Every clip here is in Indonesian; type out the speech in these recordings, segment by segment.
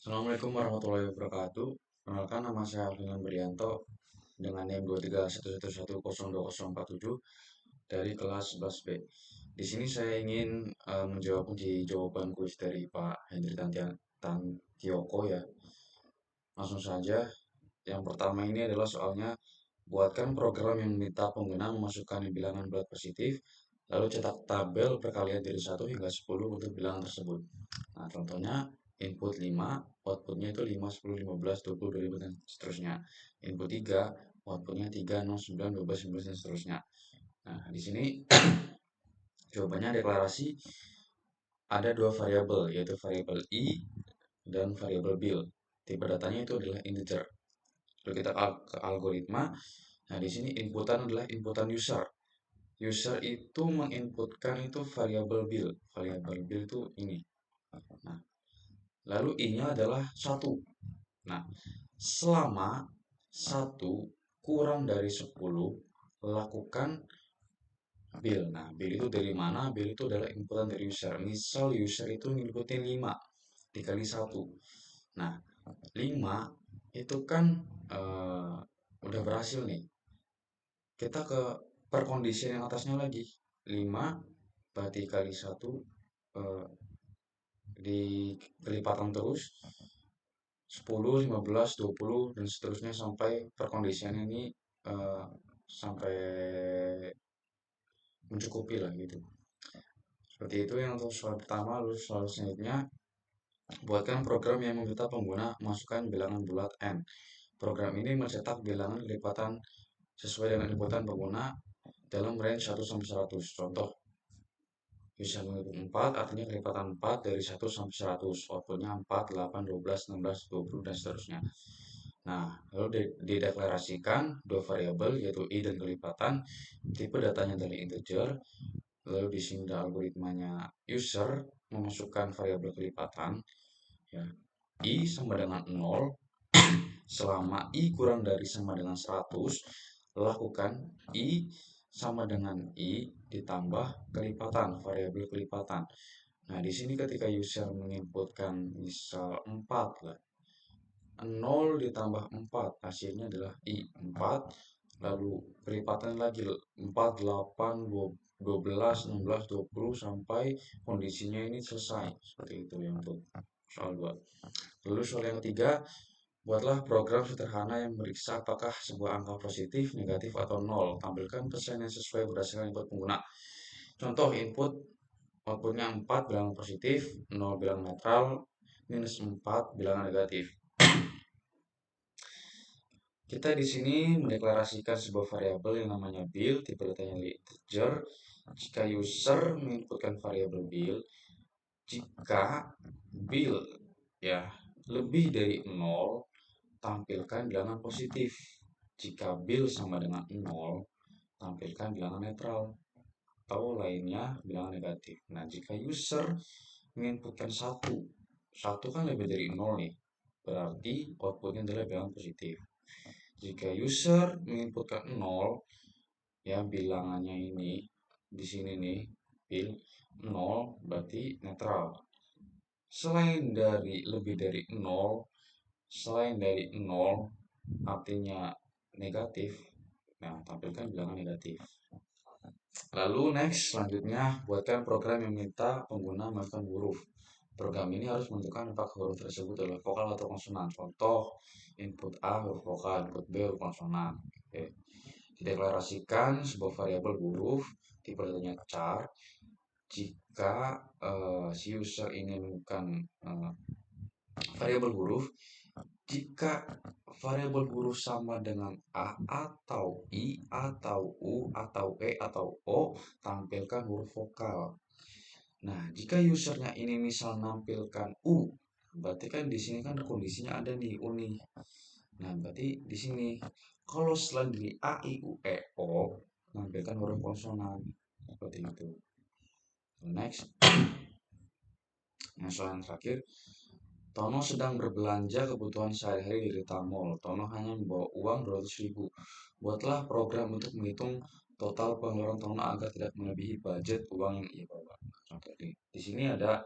Assalamualaikum warahmatullahi wabarakatuh. Perkenalkan, nama saya Alfian Berlianto dengan NIM 23111002047 dari kelas 11B. Di sini saya ingin menjawab jawaban kuis dari Pak Hendri Tantioko ya. Langsung saja. Yang pertama ini adalah soalnya: buatkan program yang meminta pengguna memasukkan bilangan bulat positif, lalu cetak tabel perkalian dari 1 hingga 10 untuk bilangan tersebut. Nah, contohnya input 5, outputnya itu 5, 10, 15, 20, 25, dan seterusnya. Input 3, outputnya 3, 0, 9, 12, 19, dan seterusnya. Nah, di sini jawabannya deklarasi ada dua variabel, yaitu variabel i dan variabel bil. Tipe datanya itu adalah integer. Lalu kita ke algoritma. Nah, di sini inputan adalah inputan user. User itu menginputkan itu variabel bil. Variabel bil itu ini. Nah, lalu i-nya adalah 1. Nah, selama 1 kurang dari 10, lakukan bil. Nah, bil itu dari mana? Bil itu adalah inputan dari user. Misal user itu inputin 5 dikali 1. Nah, 5 itu kan eh, udah berhasil nih. Kita ke perkondisi yang atasnya lagi. 5 berarti kali 1 eh, di kelipatan terus 10, 15, 20, dan seterusnya sampai perkondisian ini eh, sampai mencukupi lah gitu. Seperti itu yang untuk soal pertama. Lalu soal selanjutnya: buatkan program yang meminta pengguna masukkan bilangan bulat n. Program ini mencetak bilangan kelipatan sesuai dengan inputan pengguna dalam range 1 sampai 100. Contoh, bisa menginput 4, artinya kelipatan 4 dari 1 sampai 100. Outputnya 4, 8, 12, 16, 20, dan seterusnya. Nah, lalu dideklarasikan dua variabel, yaitu i dan kelipatan. Tipe datanya dari integer. Lalu di sini ada algoritmanya: user memasukkan variabel kelipatan, ya, i sama dengan 0 selama i kurang dari sama dengan 100. Lakukan i sama dengan i ditambah kelipatan, variabel kelipatan. Nah, di sini ketika user menginputkan misal 4 lah, 0 ditambah 4 hasilnya adalah i 4, lalu kelipatan lagi 4, 8, 12, 16, 20 sampai kondisinya ini selesai. Seperti itu yang untuk soal 2. Lalu soal yang ketiga: buatlah program sederhana yang memeriksa apakah sebuah angka positif, negatif, atau nol. Tampilkan persen yang sesuai berdasarkan input pengguna. Contoh input, outputnya 4 bilangan positif, 0 bilangan netral, minus 4 bilangan negatif. Kita di sini mendeklarasikan sebuah variabel yang namanya bil, tipe datanya integer. Jika user menginputkan variabel bil, jika bil ya lebih dari 0, tampilkan bilangan positif. Jika bil sama dengan 0, tampilkan bilangan netral, atau lainnya bilangan negatif. Nah, jika user menginputkan 1, 1 kan lebih dari 0 nih, berarti outputnya adalah bilangan positif. Jika user menginputkan 0, ya bilangannya ini di sini nih, bil 0 berarti netral. Selain dari lebih dari 0, selain dari 0 artinya negatif, nah tampilkan bilangan negatif. Lalu next, selanjutnya buatkan program yang minta pengguna melakukan huruf. Program ini harus menentukan apakah huruf tersebut adalah vokal atau konsonan. Contoh, input A huruf vokal, input B huruf konsonan. Oke. Dideklarasikan sebuah variabel huruf, tipe datanya char. Jika si user ini menemukan variabel huruf, jika variabel huruf sama dengan A atau I atau U atau E atau O, tampilkan huruf vokal. Nah, jika usernya ini misal nampilkan U, berarti kan di sini kan kondisinya ada nih U nih. Nah, berarti di sini kalau selain dari A, I, U, E, O, nampilkan huruf konsonan. Seperti itu. Next, yang soal yang terakhir: Tono sedang berbelanja kebutuhan sehari-hari di retail mall. Tono hanya membawa uang 200.000. Buatlah program untuk menghitung total pengeluaran Tono agar tidak melebihi budget uang yang ia bawa. Contoh di sini ada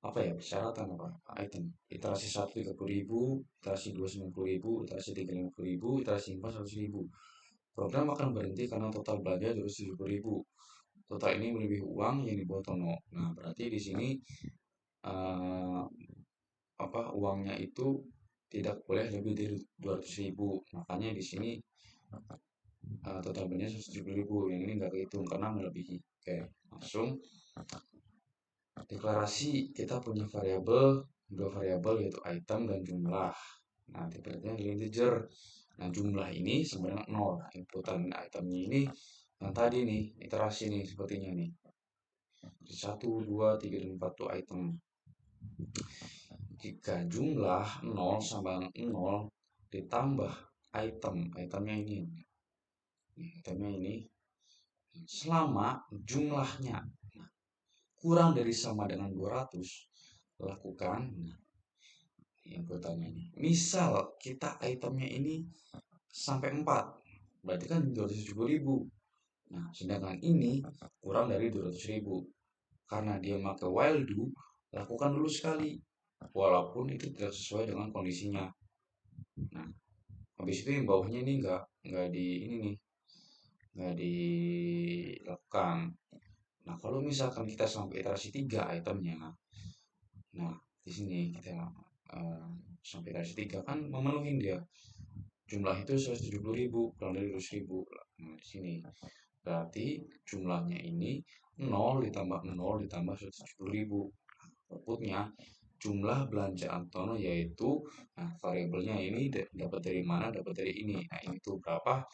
apa ya, persyaratan apa item iterasi 1 30.000, iterasi 2 90.000, iterasi 3 50.000, iterasi 4 100.000. Program akan berhenti karena total belanja 270.000. Total ini melebihi uang yang dibawa Tono. Nah, berarti di sini eh, apa uangnya itu tidak boleh lebih dari 200.000. Makanya di sini total belanja 170.000. Yang ini nggak kehitung karena melebihi. Oke, langsung deklarasi. Kita punya dua variabel yaitu item dan jumlah. Nah, tipenya adalah integer. Nah, jumlah ini sebenarnya 0. Inputan itemnya ini yang tadi nih, iterasi nih sepertinya nih. 1, 2, 3, dan 4 tuh item. Jika jumlah 0 sama 0 ditambah itemnya ini, selama jumlahnya kurang dari sama dengan 200, lakukan inputannya ini. Misal kita itemnya ini sampai 4, berarti kan 270.000. Nah, sedangkan ini kurang dari 200.000. Karena dia pakai while do, lakukan dulu sekali. Walaupun itu tidak sesuai dengan kondisinya. Nah, habis itu yang bawahnya ini nggak di ini nih, nggak dilakukan. Nah, kalau misalkan kita sampai iterasi 3 itemnya, nah di sini kita eh, sampai iterasi 3 kan memenuhi dia. Jumlah itu 170.000 kurang dari 200.000. Nah, di sini berarti jumlahnya ini 0 ditambah 0 ditambah 170.000. Outputnya jumlah belanja Antono yaitu, nah variabelnya ini dapat dari mana, dapat dari ini. Nah, ini tuh berapa,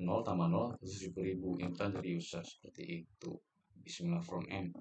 0 tambah 0 170.000. Input dari user seperti itu. Bismillah from end.